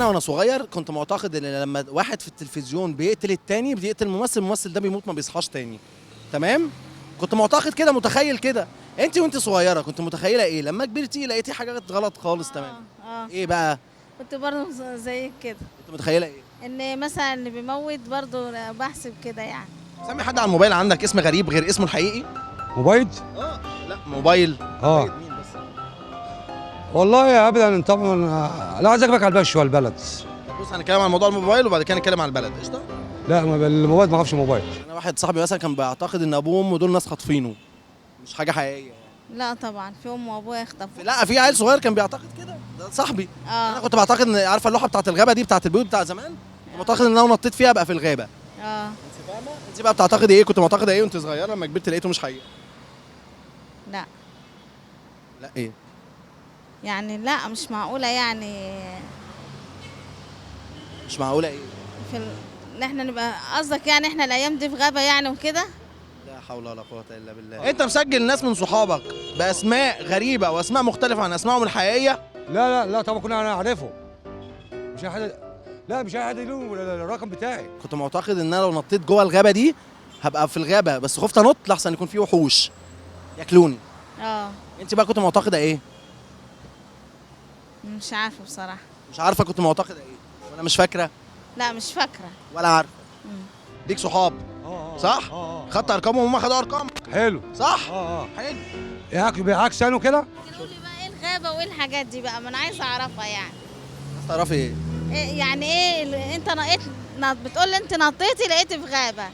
انا وانا صغير كنت معتقد ان لما واحد في التلفزيون بيقتل التاني بيقتل الممثل، الممثل ده بيموت ما بيصحاش تاني. تمام. كنت معتقد كده، متخيل كده. انت وانت صغيره كنت متخيله ايه؟ لما كبرتي لقيتي حاجات غلط خالص. تمام. ايه بقى؟ كنت برضه زي كده، كنت متخيله ايه؟ ان مثلا اللي بيموت برضه بحسب كده يعني. سمي حد على الموبايل عندك اسم غريب غير اسمه الحقيقي. موبايل؟ لا موبايل. اه مين بس؟ والله ابدا طبعا. لا عايز اجيبك على البش والبلد. طب بص هنتكلم عن موضوع الموبايل وبعد كده نتكلم عن البلد. قشطه. لا الموبايل ما اعرفش موبايل. انا واحد صاحبي مثلا كان بيعتقد ان ابوه وامه دول ناس خاطفينه، مش حاجه حقيقيه يعني. لا طبعا في ام وابويا اختفوا. لا في عيل صغير كان بيعتقد كده، ده صاحبي. انا اه كنت بعتقد ان، عارفه اللوحه بتاعت الغابه دي بتاعت البيوت بتاع زمان، كنت معتقد ان لو نطيت فيها ابقى في الغابه. اه انت فاهمه؟ انت بقى بتعتقدي ايه؟ كنت معتقده ايه وانت صغيره لما كبرت لقيته مش حقيقي؟ لا لا ايه؟ يعني لا مش معقولة يعني. مش معقوله ايه؟ ان احنا نبقى قصدك يعني احنا الايام دي في غابة يعني وكده. لا حول ولا قوه الا بالله. انت مسجل ناس من صحابك باسماء غريبه واسماء مختلفه عن اسمائهم الحقيقيه؟ لا طبعا كنا نعرفه. مش اي حد. لا مش اي حد له الرقم بتاعي. كنت معتقد ان انا لو نطيت جوه الغابه دي هبقى في الغابه، بس خفت انط لحسن يكون في وحوش ياكلوني. اه انت بقى كنت معتقده ايه؟ مش عارفة بصراحة. مش عارفه كنت معتقده ايه؟ وانا مش فاكره لا مش فاكرة. ولا عارفه. مم. ليك صحاب صح؟ خدت ارقامهم وهم خدوا ارقام. حلو. صح؟ اه حلو. بعكس انا كده. قولوا لي بقى ايه الغابة وايه الحاجات دي بقى، ما انا عايزة اعرفها يعني. عايز تعرفي ايه؟ إيه يعني ايه انت بتقول لي انت نطيتي لقيتي في غابة.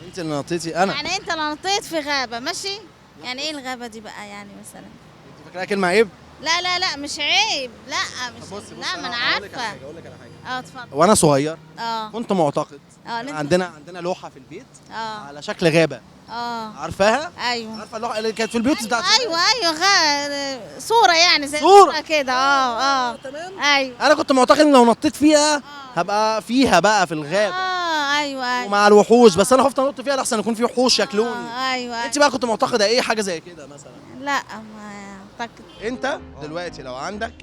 انت اللي نطيتي انا. يعني انت نطيت في غابة ماشي. يعني ايه الغابة دي بقى يعني مثلا؟ انت فاكراها كلمه عيب؟ لا مش عيب، لا مش. بصي لا ما انا هقول لك على عارفة. حاجه، هقول لك على حاجه. اتفضل. وانا صغير اه كنت معتقد اه عندنا لوحه في البيت اه على شكل غابه. عارفاها؟ ايوه عارفه اللوحه اللي كانت في البيوت بتاعت ايوه صورة يعني زي صورة كده. تمام. ايوه انا كنت معتقد ان لو نطيت فيها هبقى فيها بقى في الغابه ايوه ومع الوحوش، بس انا خفت انط فيها لحسن يكون في وحوش ياكلوني. ايوه انت بقى كنت معتقده ايه حاجه زي كده مثلا؟ لا ما اعتقد. انت دلوقتي لو عندك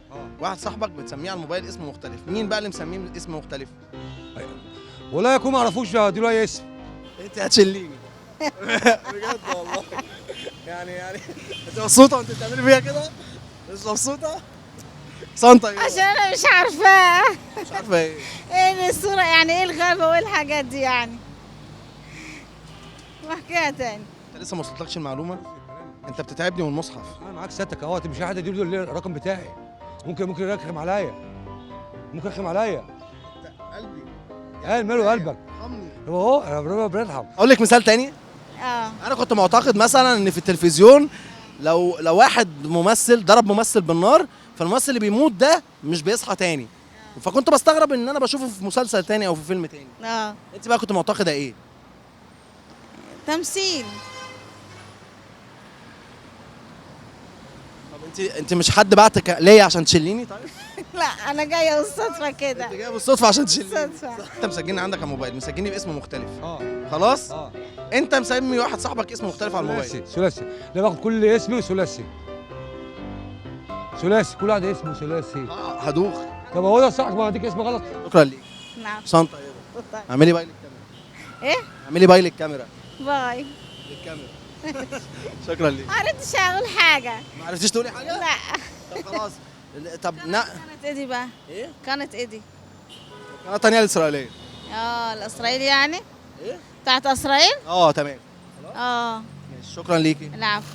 واحد صاحبك بتسميه على الموبايل اسم مختلف، مين بقى اللي مسميه اسم مختلف؟ والله يكون ما اعرفوش دلوقتي اسم. انت هتشليني. بجد والله. يعني انت مبسوطه وانت بتعملي فيها كده؟ مش مبسوطه؟ صنطه عشان انا مش عارفاه. مش عارفه ايه؟ ايه الصورة يعني ايه الغابة وايه الحاجات دي يعني. واحكيها تاني. انت لسه ما وصلتلكش المعلومه؟ انت بتتعبني من المصحف. انا معاك سيادتك اهوت، مش اي حد يديله الرقم بتاعي. ممكن يرخم عليا. قلبي قال ماله قلبك؟ ارحمني. هو ربنا بيرحم. اقول لك مثال تاني. انا كنت معتقد مثلا ان في التلفزيون لو واحد ممثل ضرب ممثل بالنار، فالممثل اللي بيموت ده مش بيصحى تاني. فكنت بستغرب ان انا بشوفه في مسلسل تاني او في فيلم تاني. انت بقى كنت معتقده ايه؟ تمثيل. طب انت مش حد بعتك ليا عشان تشليني؟ طيب لا انا جايه بالصدفه كده. انت جايه بالصدفه عشان تشيلني. بالصدفه. انت مسجلني عندك على الموبايل، مسجلني باسم مختلف. خلاص. خلاص. انت مسمي واحد صاحبك اسم مختلف على الموبايل. ثلاثي. لا باخد كل اسمي ثلاثي. كل واحد اسمه ثلاثي. هدوخ. طب هو ده صح، ما اديك اسم غلط. شكرا ليك. نعم. شنطه ايه؟ اعملي باي للكاميرا. ايه؟ اعملي باي للكاميرا. باي. للكاميرا. شكرا ليك. ما عرفتش اقول حاجه. ما عرفتيش تقولي حاجه؟ لا. طب خلاص. طب كانت ايه دي بقى؟ ايه؟ كانت ايه دي؟ قناه تانية الاسرائيليه. الاسرائيلي يعني؟ ايه؟ بتاعت اسرائيل؟ تمام. اه ماشي شكرا ليكي. العفو.